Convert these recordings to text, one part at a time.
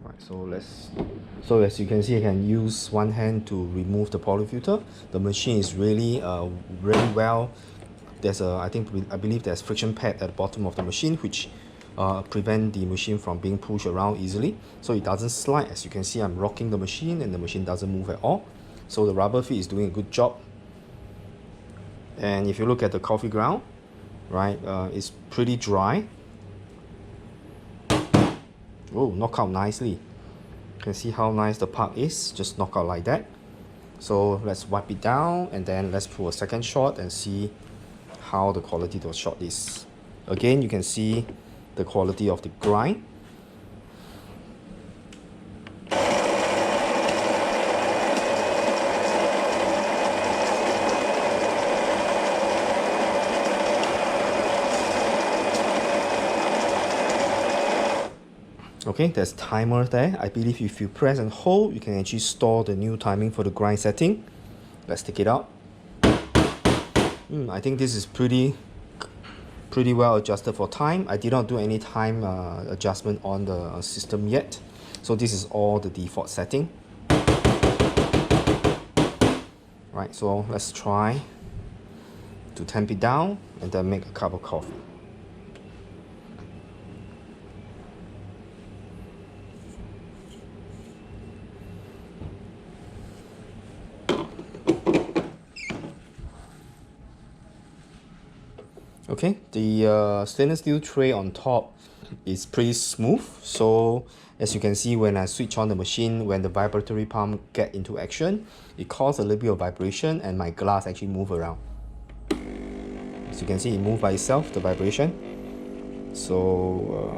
Right, so as you can see, I can use one hand to remove the polyfilter. The machine is really really well. There's a I believe there's friction pad at the bottom of the machine which prevent the machine from being pushed around easily, so it doesn't slide. As you can see, I'm rocking the machine and the machine doesn't move at all. So the rubber feet is doing a good job. And if you look at the coffee ground, right, it's pretty dry. Oh, knock out nicely. You can see how nice the puck is, just knock out like that. So let's wipe it down and then let's pull a second shot and see how the quality of the shot is. Again, you can see the quality of the grind. Okay, there's timer there. I believe if you press and hold, you can actually store the new timing for the grind setting. Let's take it out. I think this is pretty well adjusted for time. I did not do any time adjustment on the system yet. So this is all the default setting. Right, so let's try to temp it down and then make a cup of coffee. Okay, the stainless steel tray on top is pretty smooth. So as you can see, when I switch on the machine, when the vibratory pump get into action, it causes a little bit of vibration and my glass actually move around. As you can see, it moved by itself, the vibration. So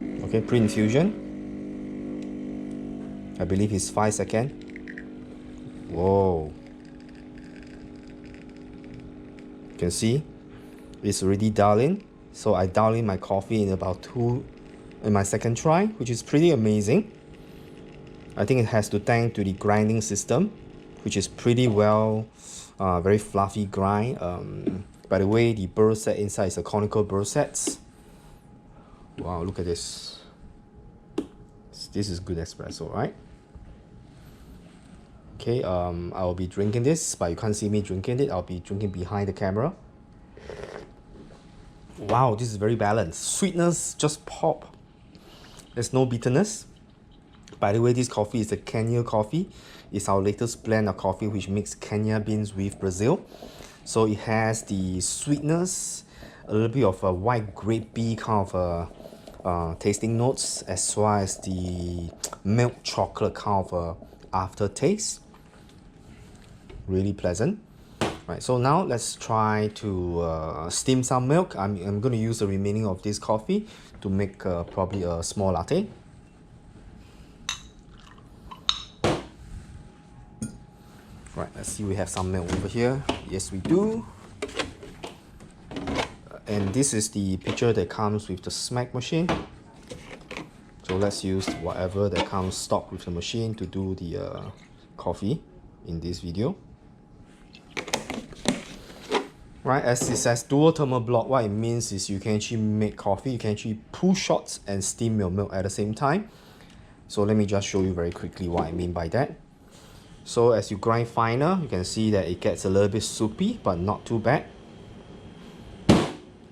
okay, pre-infusion, I believe it's 5 seconds. Whoa. You can see it's already dialed in. So I dial in my coffee in my second try, which is pretty amazing. I think it has to thank to the grinding system, which is pretty well, very fluffy grind. By the way, the burr set inside is a conical burr sets. Wow, look at this. This is good espresso, right? Okay, I'll be drinking this, but you can't see me drinking it. I'll be drinking behind the camera. Wow, this is very balanced. Sweetness just pop. There's no bitterness. By the way, this coffee is the Kenya coffee. It's our latest blend of coffee which mix Kenya beans with Brazil. So it has the sweetness, a little bit of a white grapey kind of tasting notes, as well as the milk chocolate kind of aftertaste. Really pleasant. Right, so now let's try to steam some milk. I'm going to use the remaining of this coffee to make probably a small latte. Right, let's see, we have some milk over here. Yes, we do. And this is the picture that comes with the SMEG machine. So let's use whatever that comes stock with the machine to do the coffee in this video. Right, as it says dual thermal block, what it means is you can actually make coffee, you can actually pull shots and steam your milk at the same time. So let me just show you very quickly what I mean by that. So as you grind finer, you can see that it gets a little bit soupy, but not too bad.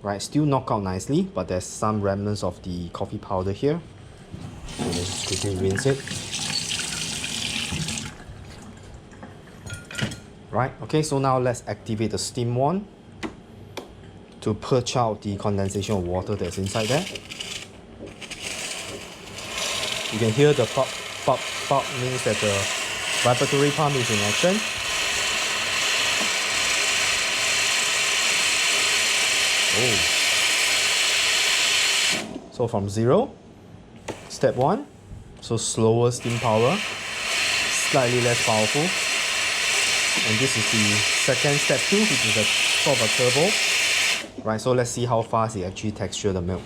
Right, still knock out nicely, but there's some remnants of the coffee powder here. So let's quickly rinse it. Right, okay, so now let's activate the steam one to purge out the condensation of water that's inside there. You can hear the pop, pop, pop means that the vibratory pump is in action. Oh. So from 0, step 1, so slower steam power, slightly less powerful. And this is the second step 2, which is a sort of a turbo. Right, so let's see how fast it actually texture the milk.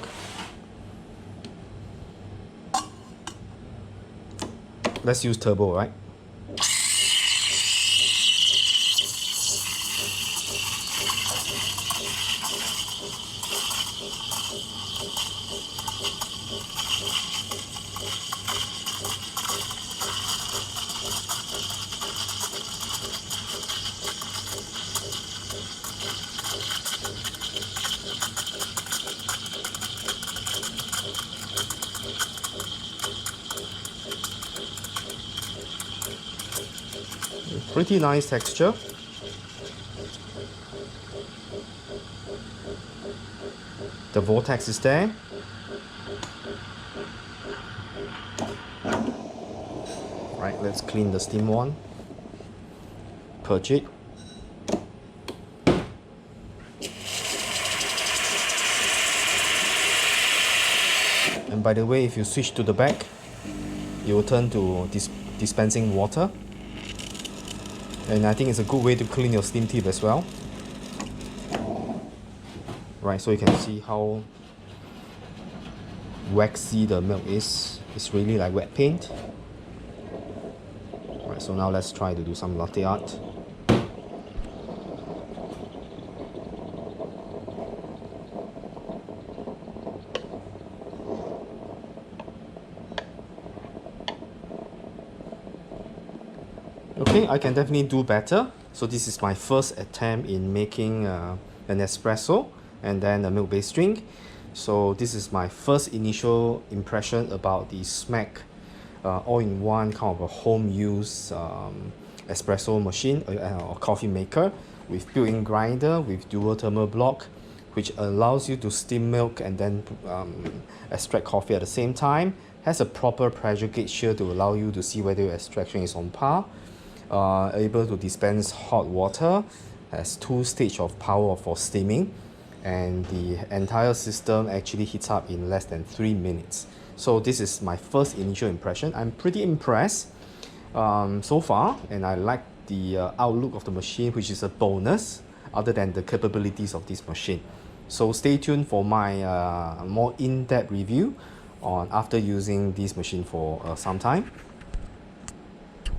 Let's use turbo, right? pretty nice texture. The vortex is there. Right, let's clean the steam one. Purge it. And by the way, if you switch to the back, you will turn to dispensing water. And I think it's a good way to clean your steam tip as well. Right, so you can see how waxy the milk is. It's really like wet paint. Right, so now let's try to do some latte art. Okay, I can definitely do better. So this is my first attempt in making an espresso and then a milk-based drink. So this is my first initial impression about the SMEG all-in-one kind of a home-use espresso machine or coffee maker with built-in grinder with dual thermal block, which allows you to steam milk and then extract coffee at the same time. Has a proper pressure gauge here to allow you to see whether your extraction is on par. Able to dispense hot water, has 2 stages of power for steaming, and the entire system actually heats up in less than 3 minutes. So this is my first initial impression. I'm pretty impressed so far, and I like the outlook of the machine, which is a bonus other than the capabilities of this machine. So stay tuned for my more in-depth review on after using this machine for some time.